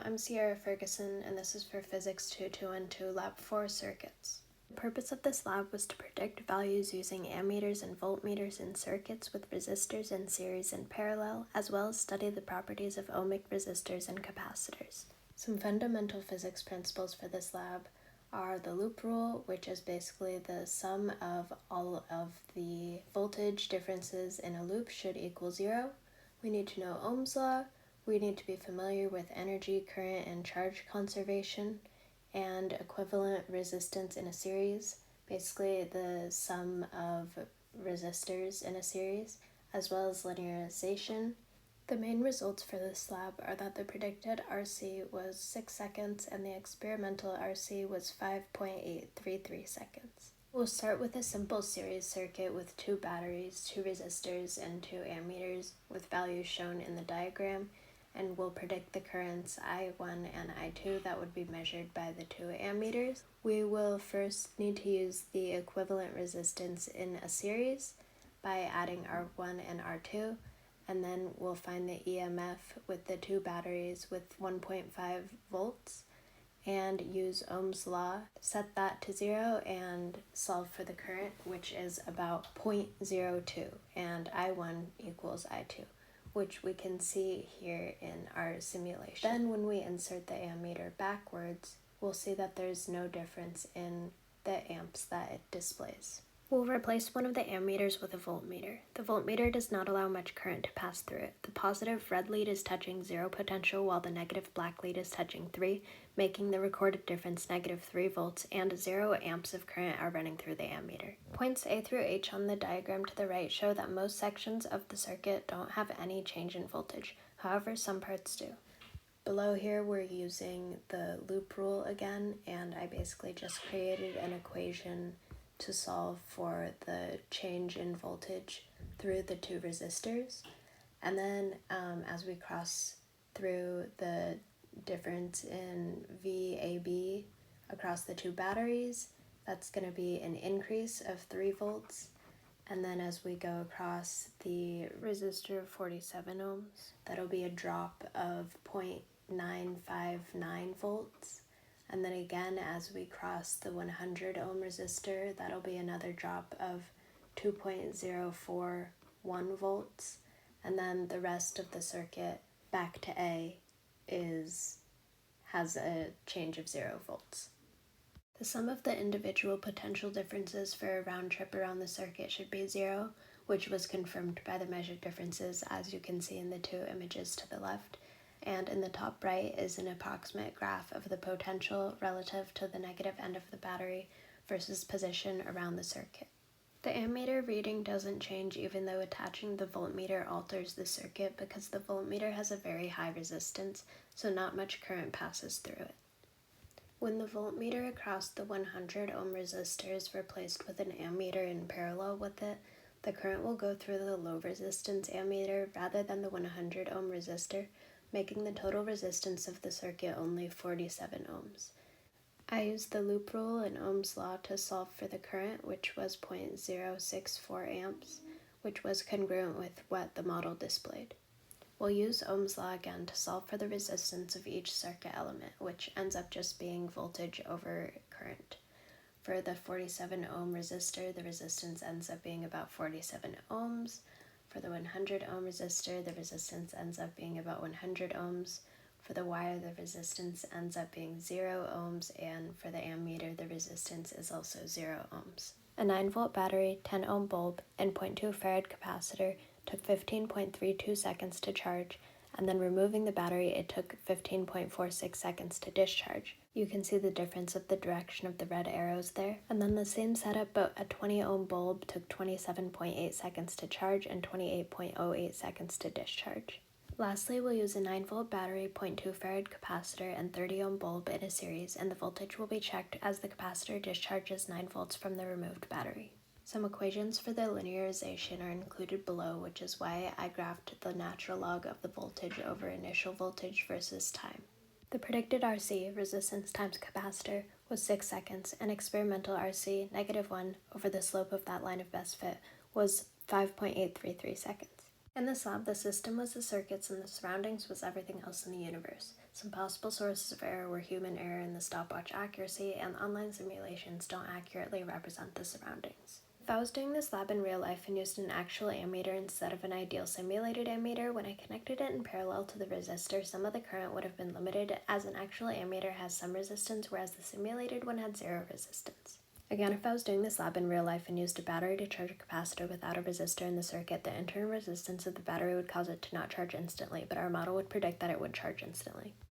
I'm Cierra Ferguson, and this is for Physics 2212 Lab 4 Circuits. The purpose of this lab was to predict values using ammeters and voltmeters in circuits with resistors in series and parallel, as well as study the properties of ohmic resistors and capacitors. Some fundamental physics principles for this lab are the loop rule, which is basically the sum of all of the voltage differences in a loop should equal 0. We need to know Ohm's law. We need to be familiar with energy, current, and charge conservation, and equivalent resistance in a series, basically the sum of resistors in a series, as well as linearization. The main results for this lab are that the predicted RC was 6 seconds and the experimental RC was 5.833 seconds. We'll start with a simple series circuit with 2 batteries, 2 resistors, and 2 ammeters with values shown in the diagram, and we'll predict the currents I1 and I2 that would be measured by the 2 ammeters. We will first need to use the equivalent resistance in a series by adding R1 and R2, and then we'll find the EMF with the 2 batteries with 1.5 volts and use Ohm's law, set that to 0, and solve for the current, which is about 0.02, and I1 equals I2, which we can see here in our simulation. Then when we insert the ammeter backwards, we'll see that there's no difference in the amps that it displays. We'll replace one of the ammeters with a voltmeter. The voltmeter does not allow much current to pass through it. The positive red lead is touching 0 potential while the negative black lead is touching 3, making the recorded difference -3 volts, and 0 amps of current are running through the ammeter. Points A through H on the diagram to the right show that most sections of the circuit don't have any change in voltage. However, some parts do. Below here we're using the loop rule again, and I basically just created an equation to solve for the change in voltage through the 2 resistors. And then as we cross through the difference in VAB across the 2 batteries, that's going to be an increase of 3 volts. And then as we go across the resistor of 47 ohms, that'll be a drop of 0.959 volts. And then again, as we cross the 100 ohm resistor, that'll be another drop of 2.041 volts. And then the rest of the circuit back to A has a change of 0 volts. The sum of the individual potential differences for a round trip around the circuit should be 0, which was confirmed by the measured differences, as you can see in the 2 images to the left. And in the top right is an approximate graph of the potential relative to the negative end of the battery versus position around the circuit. The ammeter reading doesn't change even though attaching the voltmeter alters the circuit because the voltmeter has a very high resistance, so not much current passes through it. When the voltmeter across the 100 ohm resistor is replaced with an ammeter in parallel with it, the current will go through the low resistance ammeter rather than the 100 ohm resistor, making the total resistance of the circuit only 47 ohms. I used the loop rule and Ohm's law to solve for the current, which was 0.064 amps, which was congruent with what the model displayed. We'll use Ohm's law again to solve for the resistance of each circuit element, which ends up just being voltage over current. For the 47 ohm resistor, the resistance ends up being about 47 ohms. For the 100 ohm resistor, the resistance ends up being about 100 ohms. For the wire, the resistance ends up being 0 ohms, and for the ammeter, the resistance is also 0 ohms. A 9-volt battery, 10 ohm bulb, and 0.2 farad capacitor took 15.32 seconds to charge, and then removing the battery, it took 15.46 seconds to discharge. You can see the difference of the direction of the red arrows there. And then the same setup, but a 20 ohm bulb took 27.8 seconds to charge and 28.08 seconds to discharge. Lastly, we'll use a 9-volt battery, 0.2 farad capacitor, and 30 ohm bulb in a series, and the voltage will be checked as the capacitor discharges 9 volts from the removed battery. Some equations for the linearization are included below, which is why I graphed the natural log of the voltage over initial voltage versus time. The predicted RC, resistance times capacitor, was 6 seconds, and experimental RC, -1, over the slope of that line of best fit, was 5.833 seconds. In this lab, the system was the circuits and the surroundings was everything else in the universe. Some possible sources of error were human error in the stopwatch accuracy, and online simulations don't accurately represent the surroundings. If I was doing this lab in real life and used an actual ammeter instead of an ideal simulated ammeter, when I connected it in parallel to the resistor, some of the current would have been limited, as an actual ammeter has some resistance, whereas the simulated one had zero resistance. Again, if I was doing this lab in real life and used a battery to charge a capacitor without a resistor in the circuit, the internal resistance of the battery would cause it to not charge instantly, but our model would predict that it would charge instantly.